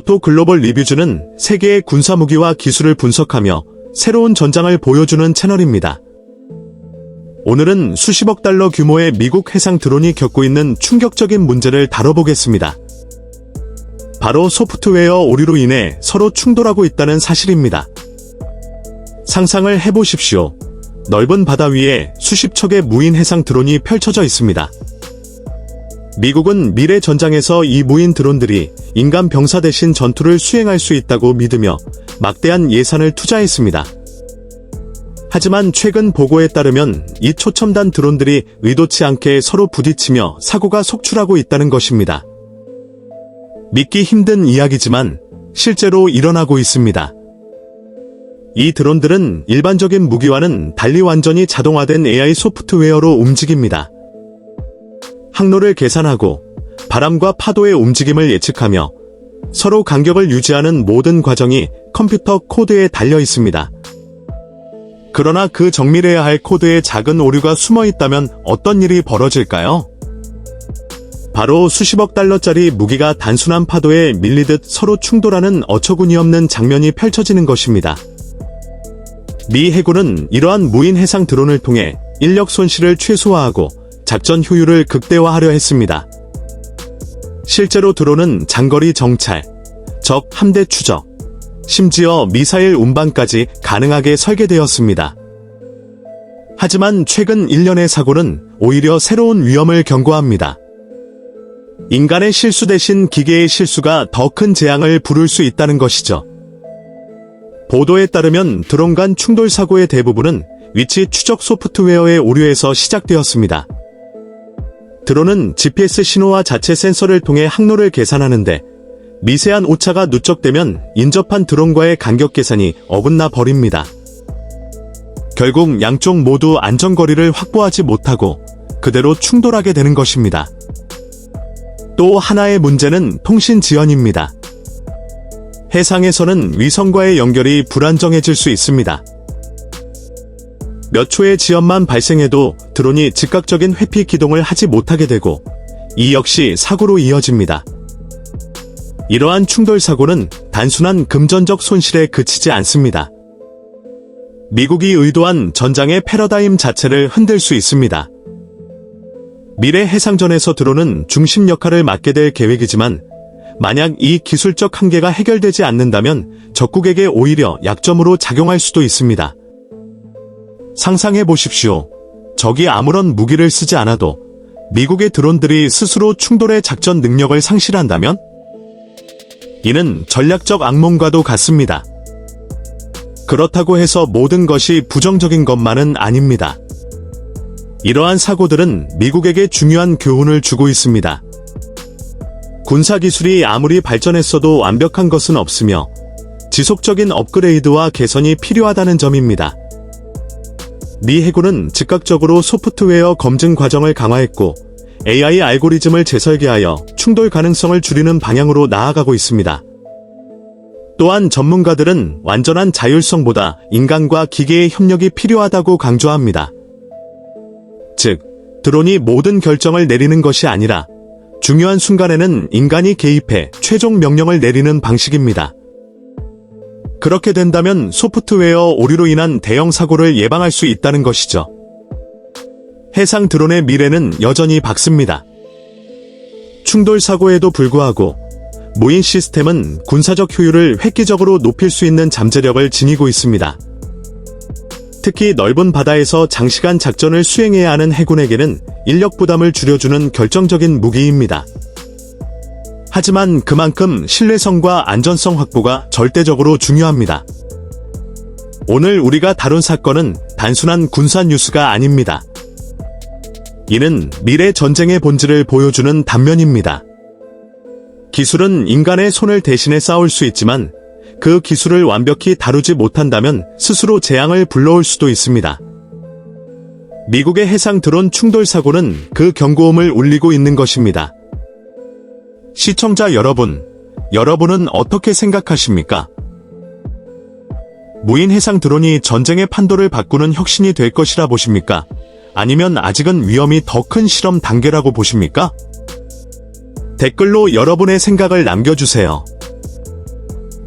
나루토 글로벌 리뷰즈는 세계의 군사무기와 기술을 분석하며 새로운 전장을 보여주는 채널입니다. 오늘은 수십억 달러 규모의 미국 해상 드론이 겪고 있는 충격적인 문제를 다뤄보겠습니다. 바로 소프트웨어 오류로 인해 서로 충돌하고 있다는 사실입니다. 상상을 해보십시오. 넓은 바다 위에 수십 척의 무인 해상 드론이 펼쳐져 있습니다. 미국은 미래 전장에서 이 무인 드론들이 인간 병사 대신 전투를 수행할 수 있다고 믿으며 막대한 예산을 투자했습니다. 하지만 최근 보고에 따르면 이 초첨단 드론들이 의도치 않게 서로 부딪히며 사고가 속출하고 있다는 것입니다. 믿기 힘든 이야기지만 실제로 일어나고 있습니다. 이 드론들은 일반적인 무기와는 달리 완전히 자동화된 AI 소프트웨어로 움직입니다. 항로를 계산하고 바람과 파도의 움직임을 예측하며 서로 간격을 유지하는 모든 과정이 컴퓨터 코드에 달려 있습니다. 그러나 그 정밀해야 할 코드에 작은 오류가 숨어 있다면 어떤 일이 벌어질까요? 바로 수십억 달러짜리 무기가 단순한 파도에 밀리듯 서로 충돌하는 어처구니없는 장면이 펼쳐지는 것입니다. 미 해군은 이러한 무인 해상 드론을 통해 인력 손실을 최소화하고 작전 효율을 극대화하려 했습니다. 실제로 드론은 장거리 정찰, 적 함대 추적, 심지어 미사일 운반까지 가능하게 설계되었습니다. 하지만 최근 일련의 사고는 오히려 새로운 위험을 경고합니다. 인간의 실수 대신 기계의 실수가 더 큰 재앙을 부를 수 있다는 것이죠. 보도에 따르면 드론 간 충돌 사고의 대부분은 위치 추적 소프트웨어의 오류에서 시작되었습니다. 드론은 GPS 신호와 자체 센서를 통해 항로를 계산하는데 미세한 오차가 누적되면 인접한 드론과의 간격 계산이 어긋나 버립니다. 결국 양쪽 모두 안전거리를 확보하지 못하고 그대로 충돌하게 되는 것입니다. 또 하나의 문제는 통신 지연입니다. 해상에서는 위성과의 연결이 불안정해질 수 있습니다. 몇 초의 지연만 발생해도 드론이 즉각적인 회피 기동을 하지 못하게 되고 이 역시 사고로 이어집니다. 이러한 충돌 사고는 단순한 금전적 손실에 그치지 않습니다. 미국이 의도한 전장의 패러다임 자체를 흔들 수 있습니다. 미래 해상전에서 드론은 중심 역할을 맡게 될 계획이지만 만약 이 기술적 한계가 해결되지 않는다면 적국에게 오히려 약점으로 작용할 수도 있습니다. 상상해 보십시오. 적이 아무런 무기를 쓰지 않아도 미국의 드론들이 스스로 충돌의 작전 능력을 상실한다면? 이는 전략적 악몽과도 같습니다. 그렇다고 해서 모든 것이 부정적인 것만은 아닙니다. 이러한 사고들은 미국에게 중요한 교훈을 주고 있습니다. 군사기술이 아무리 발전했어도 완벽한 것은 없으며 지속적인 업그레이드와 개선이 필요하다는 점입니다. 미 해군은 즉각적으로 소프트웨어 검증 과정을 강화했고 AI 알고리즘을 재설계하여 충돌 가능성을 줄이는 방향으로 나아가고 있습니다. 또한 전문가들은 완전한 자율성보다 인간과 기계의 협력이 필요하다고 강조합니다. 즉, 드론이 모든 결정을 내리는 것이 아니라 중요한 순간에는 인간이 개입해 최종 명령을 내리는 방식입니다. 그렇게 된다면 소프트웨어 오류로 인한 대형 사고를 예방할 수 있다는 것이죠. 해상 드론의 미래는 여전히 밝습니다. 충돌 사고에도 불구하고 무인 시스템은 군사적 효율을 획기적으로 높일 수 있는 잠재력을 지니고 있습니다. 특히 넓은 바다에서 장시간 작전을 수행해야 하는 해군에게는 인력 부담을 줄여주는 결정적인 무기입니다. 하지만 그만큼 신뢰성과 안전성 확보가 절대적으로 중요합니다. 오늘 우리가 다룬 사건은 단순한 군사 뉴스가 아닙니다. 이는 미래 전쟁의 본질을 보여주는 단면입니다. 기술은 인간의 손을 대신해 싸울 수 있지만 그 기술을 완벽히 다루지 못한다면 스스로 재앙을 불러올 수도 있습니다. 미국의 해상 드론 충돌 사고는 그 경고음을 울리고 있는 것입니다. 시청자 여러분, 여러분은 어떻게 생각하십니까? 무인 해상 드론이 전쟁의 판도를 바꾸는 혁신이 될 것이라 보십니까? 아니면 아직은 위험이 더 큰 실험 단계라고 보십니까? 댓글로 여러분의 생각을 남겨주세요.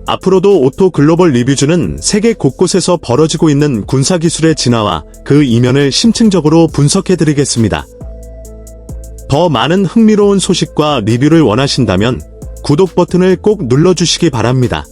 앞으로도 오토 글로벌 리뷰즈는 세계 곳곳에서 벌어지고 있는 군사기술의 진화와 그 이면을 심층적으로 분석해드리겠습니다. 더 많은 흥미로운 소식과 리뷰를 원하신다면 구독 버튼을 꼭 눌러주시기 바랍니다.